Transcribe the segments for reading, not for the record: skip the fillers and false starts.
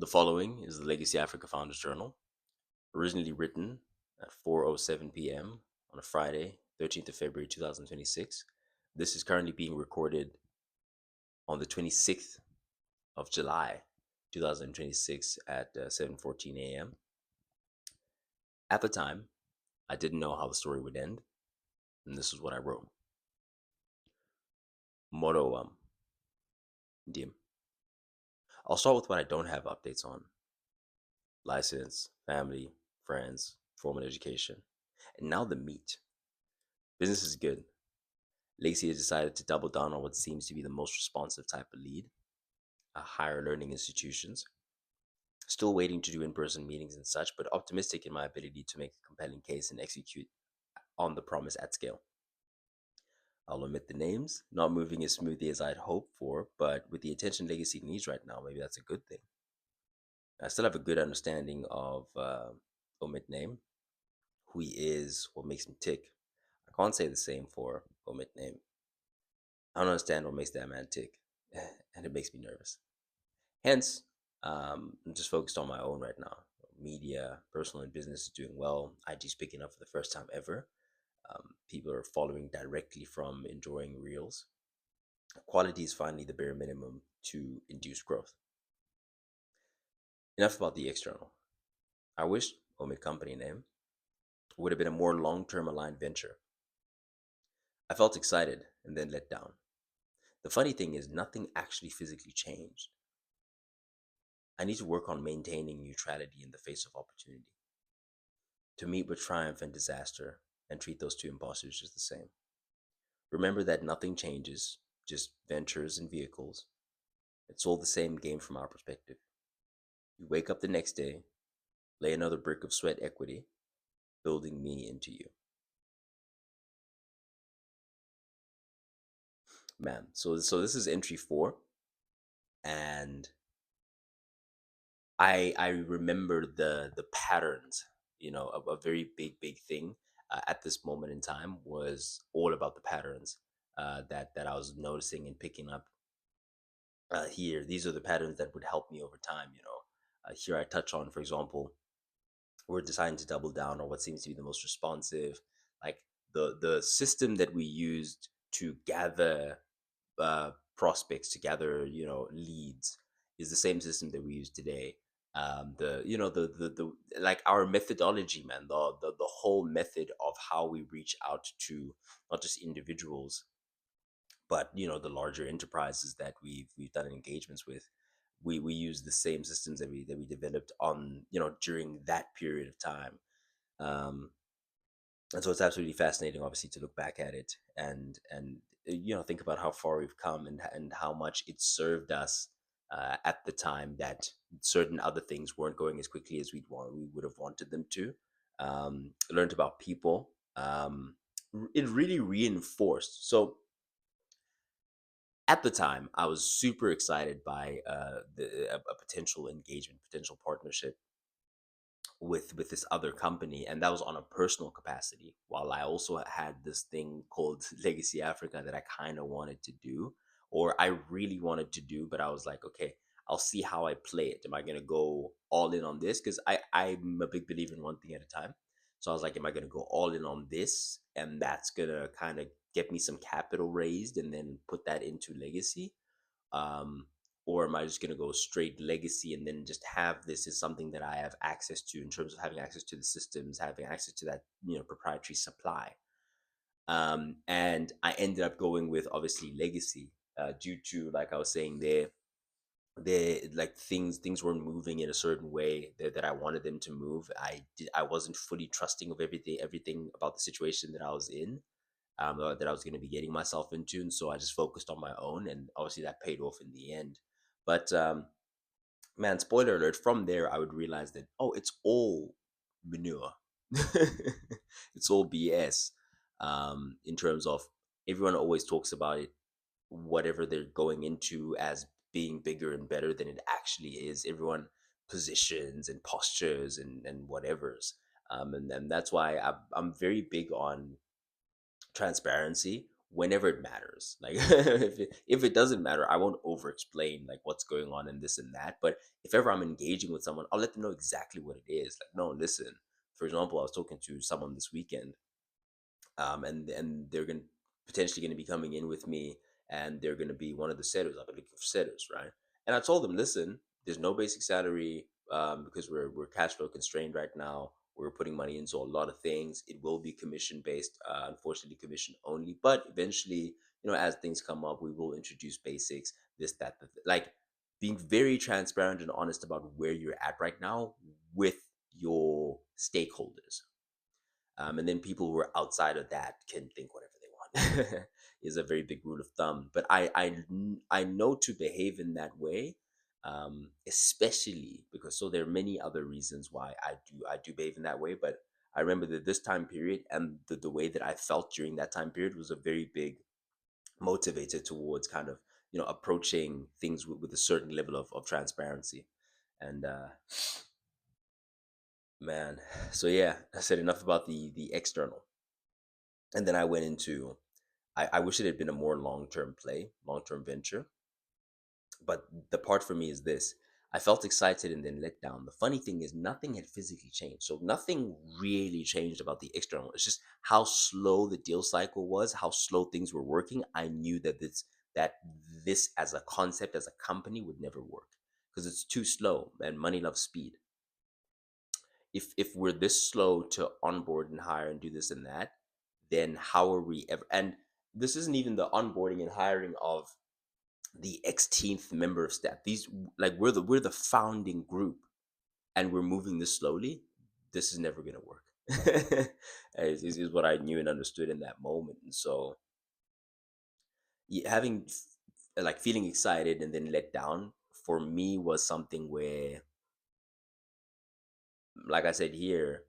The following is the Legacy Africa Founders Journal, originally written at 4:07 p.m. on a Friday, 13th of February 2026. This is currently being recorded on the 26th of July 2026 at 7:14 a.m. At the time, I didn't know how the story would end, and this is what I wrote. Moro Dim. I'll start with what I don't have updates on: license, family, friends, formal education, and now the meat. Business is good. Lacey has decided to double down on what seems to be the most responsive type of lead, higher learning institutions. Still waiting to do in person meetings and such, but optimistic in my ability to make a compelling case and execute on the promise at scale. I'll omit the names, not moving as smoothly as I'd hoped for, but with the attention Legacy needs right now, maybe that's a good thing. I still have a good understanding of omit name, who he is, what makes him tick. I can't say the same for omit name. I don't understand what makes that man tick, and it makes me nervous. Hence, I'm just focused on my own right now. Media, personal and business is doing well. IG's picking up for the first time ever. People are following directly from enjoying reels. Quality is finally the bare minimum to induce growth. Enough about the external. I wish omit company name would have been a more long-term aligned venture. I felt excited and then let down. The funny thing is, nothing actually physically changed. I need to work on maintaining neutrality in the face of opportunity, to meet with triumph and disaster, and treat those two imposters just the same. Remember that nothing changes, just ventures and vehicles. It's all the same game from our perspective. You wake up the next day, lay another brick of sweat equity, building me into you. Man, so this is entry 4, and I remember the patterns. A very big thing at this moment in time was all about the patterns that I was noticing and picking up here. These are the patterns that would help me over time. Here I touch on, for example, we're deciding to double down on what seems to be the most responsive, like the system that we used to gather prospects, to gather leads, is the same system that we use today. The you know the like our methodology, man, the whole method of how we reach out to not just individuals, but the larger enterprises that we've done engagements with. We use the same systems that we developed on during that period of time. um and so it's absolutely fascinating, obviously, to look back at it and think about how far we've come, and how much it served us at the time that certain other things weren't going as quickly as we would have wanted them to. Learned about people. It really reinforced. So at the time, I was super excited by a potential engagement, potential partnership with this other company, and that was on a personal capacity. While I also had this thing called Legacy Africa that I kind of wanted to do, or I really wanted to do, but I was like, okay, I'll see how I play it. Am I gonna go all in on this? Because I'm a big believer in one thing at a time. So I was like, am I gonna go all in on this, and that's gonna kind of get me some capital raised, and then put that into Legacy? um, or am I just going to go straight legacy and then just have this as something that I have access to, in terms of having access to the systems, having access to that proprietary supply? And I ended up going with, obviously, legacy, due to, like I was saying there, like things weren't moving in a certain way that I wanted them to move. I wasn't fully trusting of everything about the situation that I was in, that I was going to be getting myself into, and so I just focused on my own, and obviously that paid off in the end. But man, spoiler alert! From there, I would realize that, oh, it's all manure. It's all BS. In terms of, everyone always talks about it, whatever they're going into, as being bigger and better than it actually is. Everyone positions and postures and whatever's. And that's why I'm very big on transparency whenever it matters. Like if it doesn't matter, I won't over explain like what's going on and this and that. But if ever I'm engaging with someone, I'll let them know exactly what it is. Like, no, listen. For example, I was talking to someone this weekend, and they're going potentially going to be coming in with me, and they're going to be one of the setters. I've been looking for setters, right? And I told them, listen, there's no basic salary, because we're cash flow constrained right now. We're putting money into a lot of things. It will be commission based, unfortunately, commission only. But eventually, as things come up, we will introduce basics, this, that, like being very transparent and honest about where you're at right now with your stakeholders, and then people who are outside of that can think whatever they want is a very big rule of thumb. But I know to behave in that way, especially because, so there are many other reasons why I do behave in that way. But I remember that this time period and the way that I felt during that time period was a very big motivator towards kind of approaching things with a certain level of transparency. And man, so yeah, I said enough about the external. And then I went into, I wish it had been a more long term play, long term venture. But the part for me is this: I felt excited and then let down. The funny thing is, nothing had physically changed. So nothing really changed about the external. It's just how slow the deal cycle was, how slow things were working. I knew that this as a concept, as a company, would never work because it's too slow and money loves speed. If we're this slow to onboard and hire and do this and that, then how are we ever? And this isn't even the onboarding and hiring of the Xth member of staff. These, like, we're the founding group, and we're moving this slowly. This is never gonna work. is what I knew and understood in that moment. And so, having like feeling excited and then let down for me was something where, like I said here,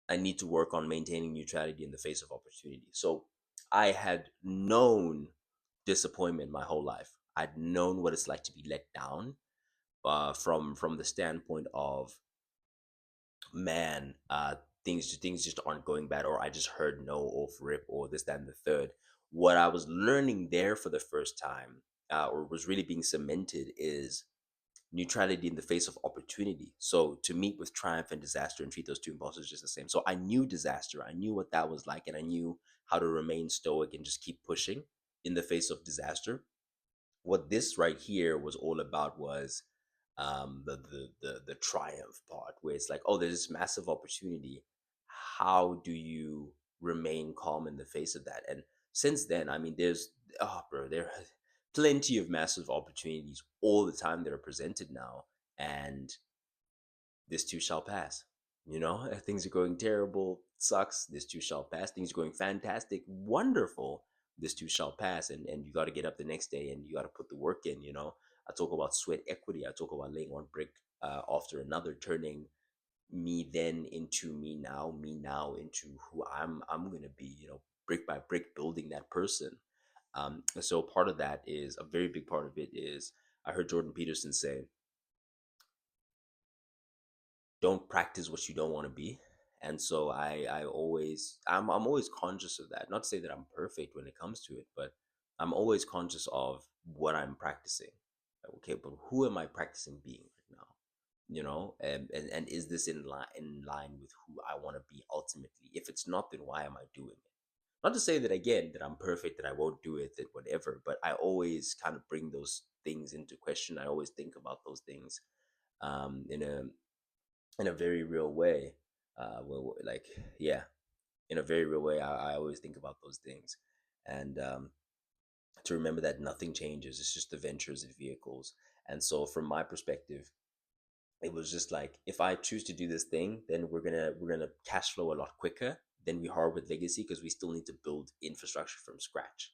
I need to work on maintaining neutrality in the face of opportunity. So I had known disappointment my whole life. I'd known what it's like to be let down, from the standpoint of, man, things just aren't going bad, or I just heard no off rip, or this, that, and the third. What I was learning there for the first time, or was really being cemented, is neutrality in the face of opportunity. So to meet with triumph and disaster and treat those two impulses just the same. So I knew disaster, I knew what that was like, and I knew how to remain stoic and just keep pushing in the face of disaster. What this right here was all about was, the triumph part, where it's like, oh, there's this massive opportunity. How do you remain calm in the face of that? And since then, I mean, there are plenty of massive opportunities all the time that are presented now, and this too shall pass. Things are going terrible, sucks. This too shall pass. Things are going fantastic, wonderful. This too shall pass. And you got to get up the next day and you got to put the work in. I talk about sweat equity. I talk about laying one brick after another, turning me then into me now into who I'm gonna be. Brick by brick, building that person. So part of that is a very big part of it is, I heard Jordan Peterson say, don't practice what you don't want to be. And so I'm always conscious of that. Not to say that I'm perfect when it comes to it, but I'm always conscious of what I'm practicing. Like, okay, but who am I practicing being right now? And is this in line with who I want to be ultimately? If it's not, then why am I doing it? Not to say that, again, that I'm perfect, that I won't do it, that whatever, but I always kind of bring those things into question. I always think about those things, in a very real way. Like, yeah, in a very real way, I always think about those things, and to remember that nothing changes. It's just the ventures and vehicles. And so, from my perspective, it was just like, if I choose to do this thing, then we're gonna cash flow a lot quicker than we are with legacy, because we still need to build infrastructure from scratch,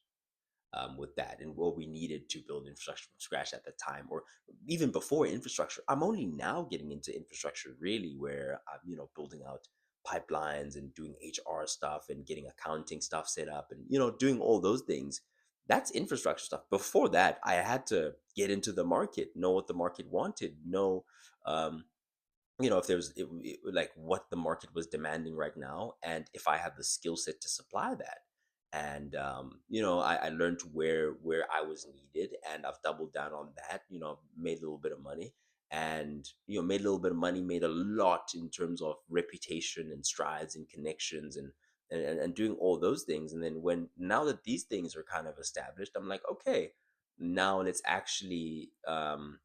with that, and what we needed to build infrastructure from scratch at the time, or even before infrastructure. I'm only now getting into infrastructure, really, where I'm building out pipelines and doing HR stuff and getting accounting stuff set up, and doing all those things. That's infrastructure stuff. Before that, I had to get into the market, know what the market wanted, know, um, if like what the market was demanding right now, and if I had the skill set to supply that. And I learned where I was needed, and I've doubled down on that. Made a little bit of money, and made a little bit of money, made a lot in terms of reputation and strides and connections, and doing all those things. And then when now that these things are kind of established, I'm like, okay, now let's actually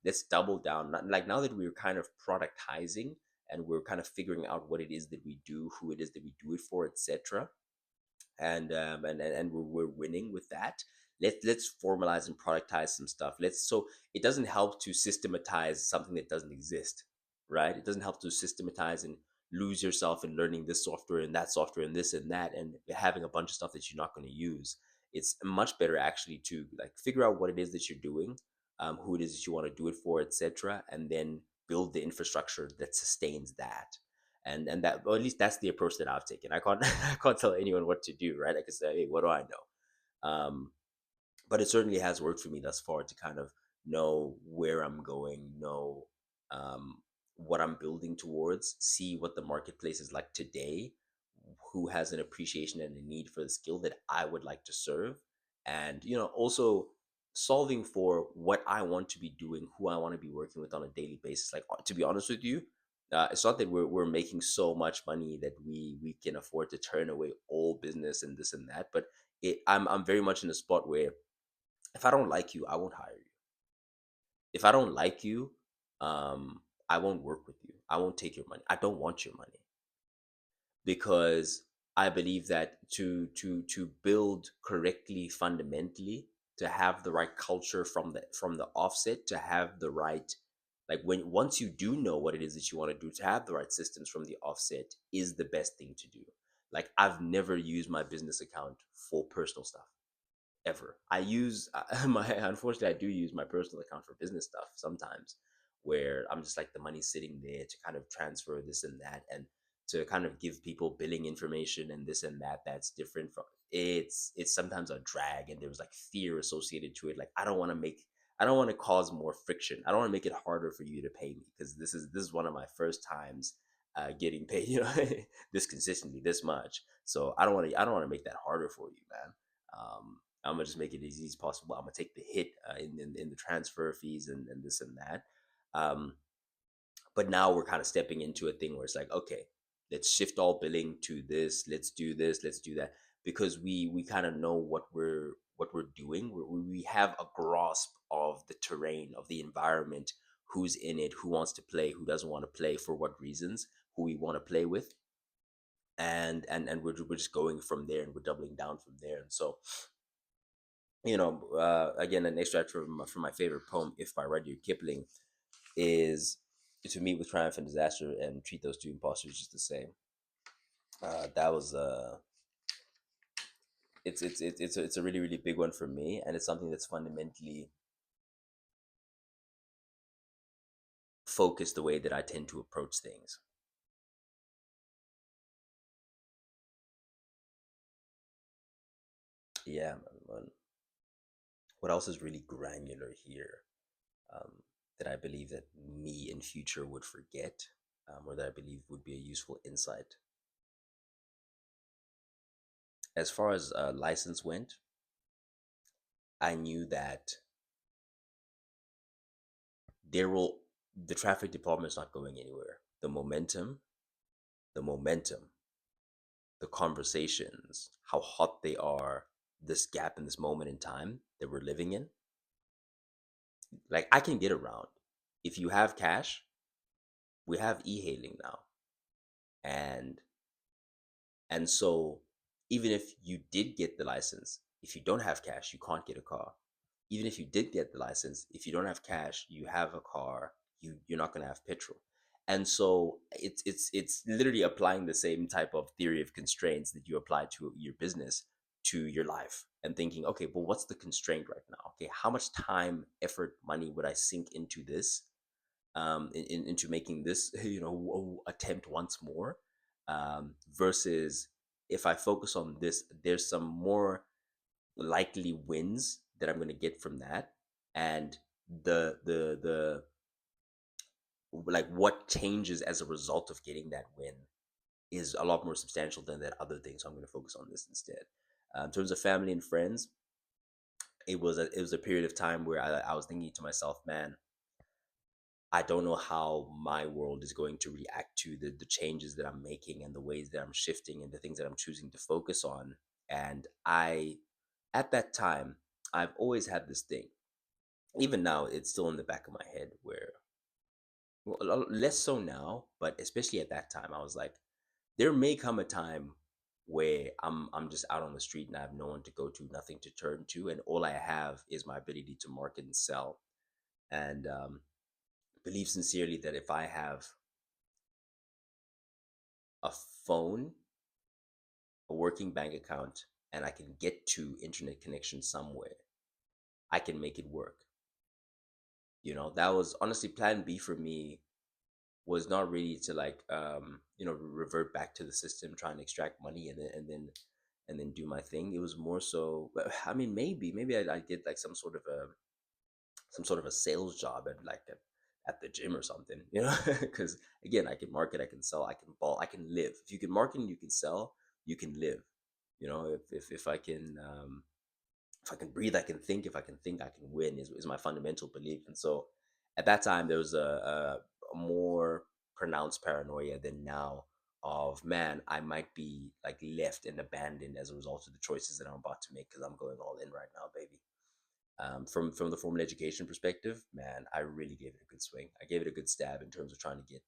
let's double down. Like now that we're kind of productizing, and we're kind of figuring out what it is that we do, who it is that we do it for, etc. And we're winning with that. Let's formalize and productize some stuff. Let's So it doesn't help to systematize something that doesn't exist, right? It doesn't help to systematize and lose yourself in learning this software and that software and this and that, and having a bunch of stuff that you're not going to use. It's much better actually to like figure out what it is that you're doing, who it is that you want to do it for, etc., and then build the infrastructure that sustains that. And that, or at least that's the approach that I've taken. I can't I can't tell anyone what to do, right? I can say, hey, what do I know? But it certainly has worked for me thus far to kind of know where I'm going, know um, what I'm building towards, see what the marketplace is like today, who has an appreciation and a need for the skill that I would like to serve, and also solving for what I want to be doing, who I want to be working with on a daily basis. Like, to be honest with you, it's not that we're making so much money that we can afford to turn away all business and this and that, but I'm very much in a spot where if I don't like you, I won't hire you. If I don't like you, I won't work with you. I won't take your money. I don't want your money, because I believe that to build correctly fundamentally, to have the right culture from the offset, to have the right, like, when once you do know what it is that you want to do, to have the right systems from the offset is the best thing to do. Like, I've never used my business account for personal stuff ever. I use my unfortunately I do use my personal account for business stuff sometimes, where I'm just like the money's sitting there to kind of transfer this and that, and to kind of give people billing information and this and that. That's different from, it's sometimes a drag, and there's like fear associated to it. Like, I don't want to cause more friction. I don't want to make it harder for you to pay me, because this is one of my first times getting paid, this consistently, this much. So I don't want to make that harder for you, man. I'm gonna just make it as easy as possible. I'm gonna take the hit in the transfer fees and this and that. Um, but now we're kind of stepping into a thing where it's like, okay, let's shift all billing to this. Let's do this. Let's do that, because we kind of know what we're doing. We have a grasp of the terrain, of the environment, who's in it, who wants to play, who doesn't want to play, for what reasons, who we want to play with, and we're just going from there, and we're doubling down from there. And so, again, an extract from my favorite poem, "If" by Rudyard Kipling, is to meet with triumph and disaster and treat those two imposters just the same. That was it's a really really big one for me, and it's something that's fundamentally focused the way that I tend to approach things. Yeah, man. What else is really granular here, that I believe that me in future would forget, or that I believe would be a useful insight. As far as license went, I knew that there will the traffic department's not going anywhere. The momentum, the conversations, how hot they are, this gap in this moment in time that we're living in, like, I can get around. If you have cash, we have e-hailing now. And and so, even if you did get the license, if you don't have cash, you can't get a car. Even if you did get the license, if you don't have cash, you have a car, you're not going to have petrol. And so it's literally applying the same type of theory of constraints that you apply to your business, to your life, and thinking, okay, but what's the constraint right now? Okay, how much time, effort, money would I sink into this, into making this, attempt once more, versus, if I focus on this, there's some more likely wins that I'm going to get from that. And the like what changes as a result of getting that win is a lot more substantial than that other thing. So I'm going to focus on this instead. In terms of family and friends, it was a period of time where I was thinking to myself, man, I don't know how my world is going to react to the changes that I'm making and the ways that I'm shifting and the things that I'm choosing to focus on. And at that time, I've always had this thing. Even now, it's still in the back of my head where, well, less so now, but especially at that time, I was like, there may come a time where I'm just out on the street and I have no one to go to, nothing to turn to, and all I have is my ability to market and sell. And believe sincerely that if I have a phone, a working bank account, and I can get to internet connection somewhere, I can make it work. That was honestly plan B for me, was not really to like revert back to the system, try and extract money and then do my thing. It was more so, but I mean, maybe I get like some sort of a sales job at the gym or something, because again, I can market, I can sell, I can ball, I can live. If you can market and you can sell, you can live. If I can breathe, I can think. If I can think, I can win. Is my fundamental belief. And so, at that time, there was a more pronounced paranoia than now. Of man, I might be like left and abandoned as a result of the choices that I'm about to make because I'm going all in right now, baby. From the formal education perspective, man, I really gave it a good swing. I gave it a good stab in terms of trying to get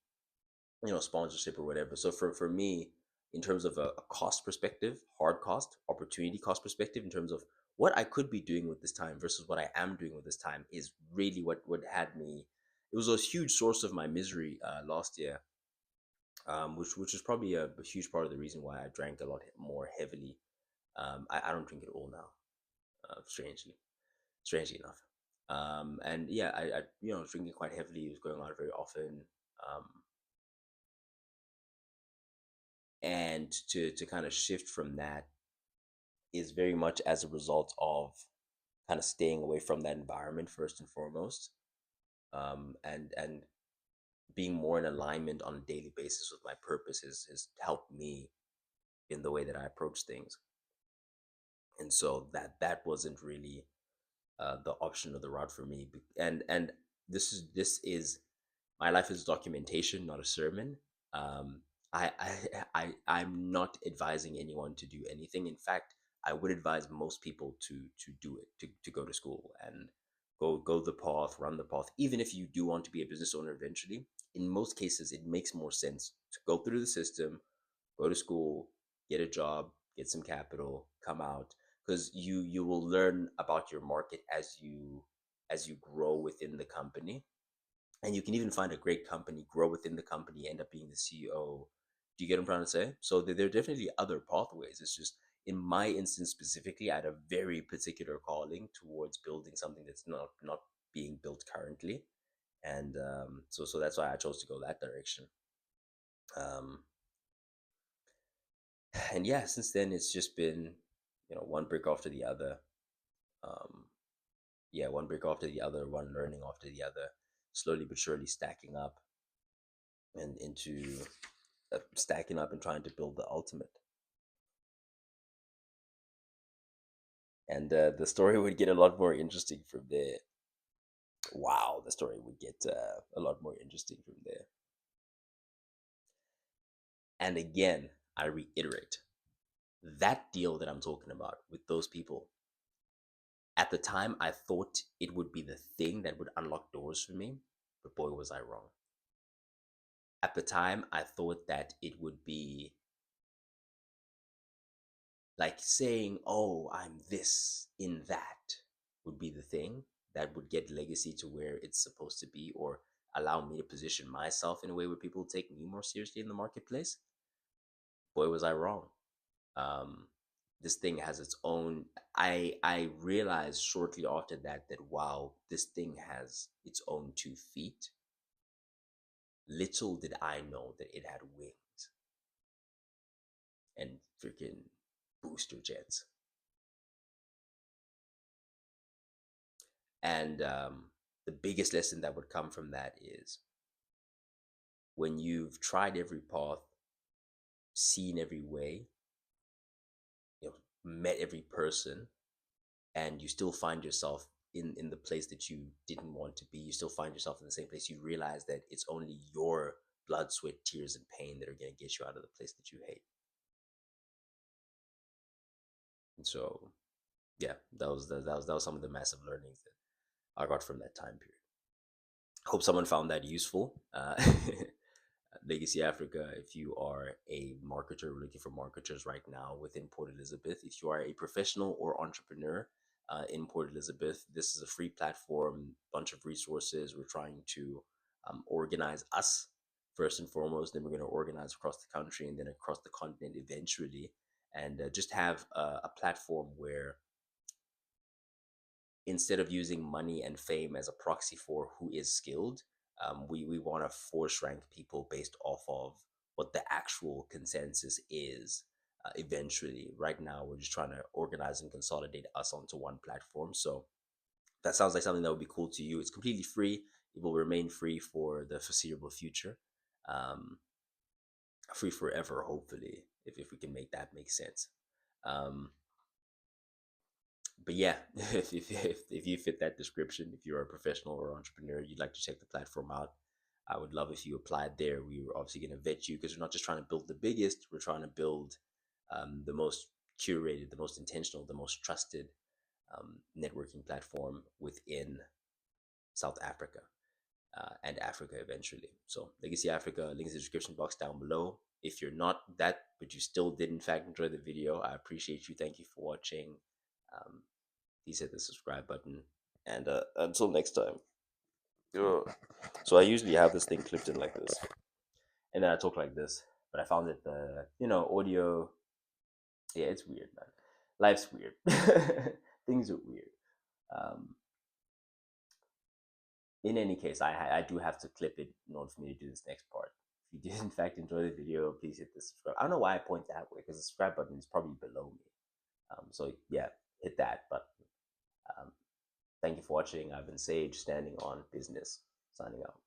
sponsorship or whatever. So for me, in terms of a cost perspective, hard cost, opportunity cost perspective, in terms of what I could be doing with this time versus what I am doing with this time, is really what had me. It was a huge source of my misery last year, which is probably a huge part of the reason why I drank a lot more heavily. I don't drink at all now, strangely enough. And yeah, I was drinking quite heavily. It was going out very often. Um, and to kind of shift from that is very much as a result of kind of staying away from that environment first and foremost, and being more in alignment on a daily basis with my purpose has helped me in the way that I approach things. And so that wasn't really the option or the route for me. And this is my life is documentation, not a sermon. Um, I'm not advising anyone to do anything. In fact, I would advise most people to do it, to go to school and go the path, run the path. Even if you do want to be a business owner eventually, in most cases, it makes more sense to go through the system, go to school, get a job, get some capital, come out, because you will learn about your market as you grow within the company, and you can even find a great company, grow within the company, end up being the CEO. Do you get what I'm trying to say? So there are definitely other pathways. It's just in my instance specifically, I had a very particular calling towards building something that's not being built currently, and so that's why I chose to go that direction. Um, and yeah, since then it's just been one brick after the other. Um, yeah, one brick after the other, one learning after the other, slowly but surely stacking up and trying to build the ultimate. And the story would get a lot more interesting from there. Wow, the story would get a lot more interesting from there. And again, I reiterate, that deal that I'm talking about with those people, at the time, I thought it would be the thing that would unlock doors for me, but boy, was I wrong. At the time, I thought that it would be like saying, oh, I'm this in that, would be the thing that would get legacy to where it's supposed to be, or allow me to position myself in a way where people take me more seriously in the marketplace. Boy, was I wrong. Um, this thing has its own. I realized shortly after that wow, this thing has its own 2 feet. Little did I know that it had wings and freaking booster jets. And the biggest lesson that would come from that is when you've tried every path, seen every way, you know, met every person, and you still find yourself in the place that you didn't want to be, you still find yourself in the same place, you realize that it's only your blood, sweat, tears, and pain that are going to get you out of the place that you hate. And so, yeah, that was some of the massive learnings that I got from that time period. Hope someone found that useful. Legacy Africa, if you are a marketer, we're looking for marketers right now within Port Elizabeth. If you are a professional or entrepreneur in Port Elizabeth, this is a free platform, bunch of resources. We're trying to organize us first and foremost, then we're going to organize across the country and then across the continent eventually, and just have a platform where instead of using money and fame as a proxy for who is skilled, we want to force rank people based off of what the actual consensus is eventually. Right now, we're just trying to organize and consolidate us onto one platform. So that sounds like something that would be cool to you. It's completely free. It will remain free for the foreseeable future. Um, Free forever, hopefully, if we can make that make sense. Um, but yeah, if you fit that description, if you're a professional or entrepreneur, you'd like to check the platform out, I would love if you applied there. We were obviously going to vet you because we're not just trying to build the biggest, we're trying to build the most curated, the most intentional, the most trusted networking platform within South Africa and Africa eventually. So, Legacy Africa, link in the description box down below. If you're not that, but you still did in fact enjoy the video, I appreciate you. Thank you for watching. Um, please hit the subscribe button. And until next time. Yeah. So I usually have this thing clipped in like this, and then I talk like this. But I found that the audio, yeah, it's weird, man. Life's weird. Things are weird. Um, in any case, I do have to clip it in order for me to do this next part. If you did in fact enjoy the video, please hit the subscribe. I don't know why I point that way because the subscribe button is probably below me. So yeah, hit that button. Um, thank you for watching. I've been Sage, standing on business. Signing out.